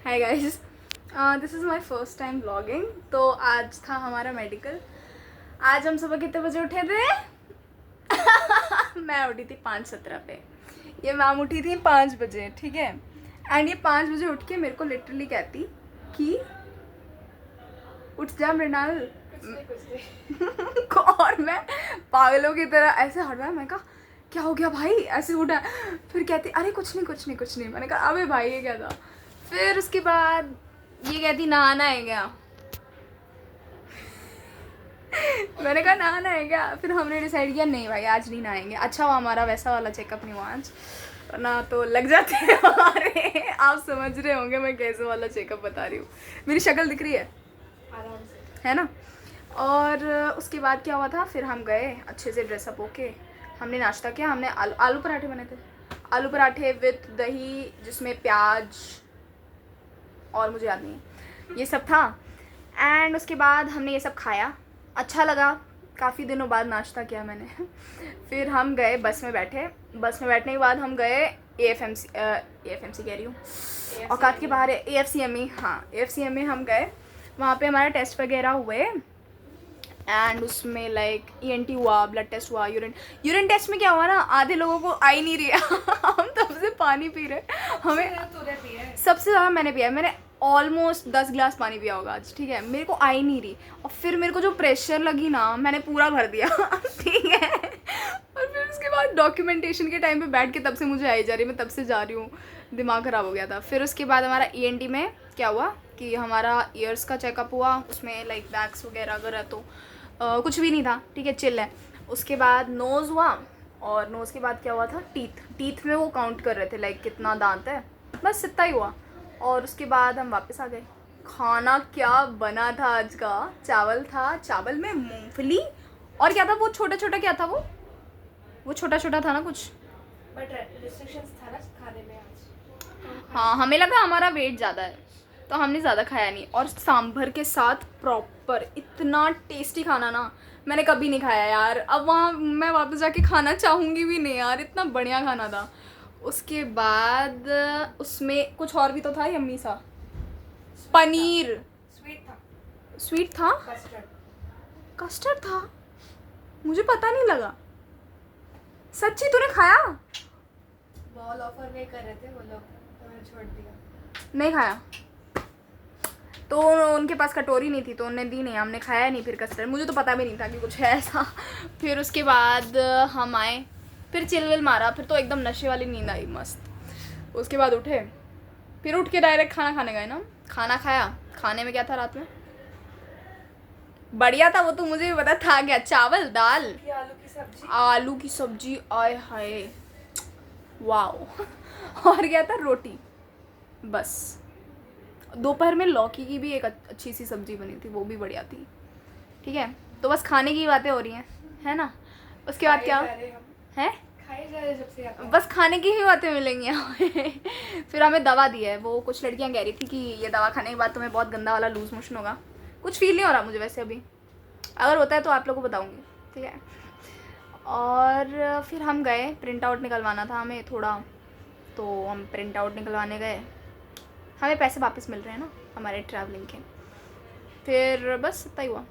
Hi guys, this is my first time vlogging. तो आज था हमारा मेडिकल। आज हम सुबह कितने बजे उठे थे? मैं उठी थी 5:17 पे। ये मैम उठी थी 5 बजे, ठीक है। एंड ये 5 बजे उठ के मेरे को लिटरली कहती कि उठ जा मृणाल। और मैं पागलों की तरह ऐसे हटवाया। मैं कहा क्या हो गया भाई, ऐसे उठा। फिर कहती अरे कुछ नहीं कुछ नहीं कुछ नहीं। मैंने कहा अबे भाई ये क्या था। फिर उसके बाद ये कहती नहाना है क्या। मैंने कहा नहाना है क्या। फिर हमने डिसाइड किया नहीं भाई आज नहीं नहाएंगे। अच्छा हुआ हमारा वैसा वाला चेकअप नहीं हुआ आज, वरना तो लग जाते हैं हमारे। आप समझ रहे होंगे मैं कैसे वाला चेकअप बता रही हूँ। मेरी शक्ल दिख रही है आराम से, है ना। और उसके बाद क्या हुआ था, फिर हम गए अच्छे से ड्रेसअप होके। हमने नाश्ता किया। हमने आलू पराठे बने थे। आलू पराठे विथ दही जिसमें प्याज और मुझे याद नहीं ये सब था। एंड उसके बाद हमने ये सब खाया, अच्छा लगा। काफ़ी दिनों बाद नाश्ता किया मैंने। फिर हम गए बस में बैठे। बस में बैठने के बाद हम गए AFMC कह रही हूँ, औकात के बाहर है, AFCME। हाँ AFCME हम गए। वहाँ पे हमारा टेस्ट वगैरह हुए। एंड उसमें लाइक ENT हुआ, ब्लड टेस्ट हुआ, यूरिन टेस्ट में क्या हुआ ना, आधे लोगों को आ ही नहीं रहा। हम तब से पानी पी रहे। हमें सबसे ज़्यादा मैंने पिया। मैंने ऑलमोस्ट 10 गिलास पानी पिया होगा आज, ठीक है। मेरे को आ ही नहीं रही। और फिर मेरे को जो प्रेशर लगी ना, मैंने पूरा भर दिया। ठीक है। और फिर उसके बाद डॉक्यूमेंटेशन के टाइम पे बैठ के तब से मुझे आई जा रही, मैं तब से जा रही हूँ। दिमाग ख़राब हो गया था। फिर उसके बाद हमारा ENT में क्या हुआ कि हमारा ईयर्स का चेकअप हुआ। उसमें लाइक वैक्स वगैरह अगर है तो कुछ भी नहीं था, ठीक है, चिल है। उसके बाद नोज़ हुआ। और नोज़ के बाद क्या हुआ था, टीथ में वो काउंट कर रहे थे लाइक कितना दांत है, बस इतना ही हुआ। और उसके बाद हम वापस आ गए। खाना क्या बना था आज का, चावल था, चावल में मूंगफली और क्या था वो छोटा छोटा, क्या था वो छोटा छोटा था ना कुछ। बट रिस्ट्रिक्शंस था ना खाने में आज। हाँ हमें लगा हमारा वेट ज़्यादा है तो हमने ज़्यादा खाया नहीं। और सांभर के साथ प्रॉपर इतना टेस्टी खाना ना मैंने कभी नहीं खाया यार। अब वहाँ मैं वापस जाके खाना चाहूँगी भी नहीं यार, इतना बढ़िया खाना था। उसके बाद उसमें कुछ और भी तो था यम्मी सा, पनीर। स्वीट था, था, कस्टर्ड। कस्टर्ड था, मुझे पता नहीं लगा। सच्ची तूने खाया? बॉल ऑफर में कर रहे थे वो लोग, तो मैंने छोड़ दिया। नहीं खाया तो उनके पास कटोरी नहीं थी तो उन्होंने दी नहीं, हमने खाया नहीं फिर कस्टर्ड। मुझे तो पता भी नहीं था कि कुछ है ऐसा। फिर उसके बाद हम आए, फिर चिल विल मारा, फिर तो एकदम नशे वाली नींद आई मस्त। उसके बाद उठे, फिर उठ के डायरेक्ट खाना खाने गए ना। खाना खाया। खाने में क्या था रात में, बढ़िया था वो तो मुझे भी पता था क्या, चावल दाल आलू की सब्जी। आलू की सब्जी, आय हाय वाओ। और क्या था, रोटी, बस। दोपहर में लौकी की भी एक अच्छी सी सब्जी बनी थी, वो भी बढ़िया थी, ठीक है। तो बस खाने की बातें हो रही हैं, है ना। उसके बाद क्या है, खाए जा रहे जब से आता है। बस खाने की ही बातें मिलेंगी हमें। फिर हमें दवा दी है। वो कुछ लड़कियां कह रही थी कि ये दवा खाने के बाद तुम्हें बहुत गंदा वाला लूज मोशन होगा। कुछ फील नहीं हो रहा मुझे वैसे अभी, अगर होता है तो आप लोगों को बताऊंगी, ठीक है। और फिर हम गए, प्रिंट आउट निकलवाना था हमें थोड़ा, तो हम प्रिंट आउट निकलवाने गए। हमें पैसे वापस मिल रहे हैं ना हमारे ट्रैवलिंग के। फिर बस इतना ही हुआ।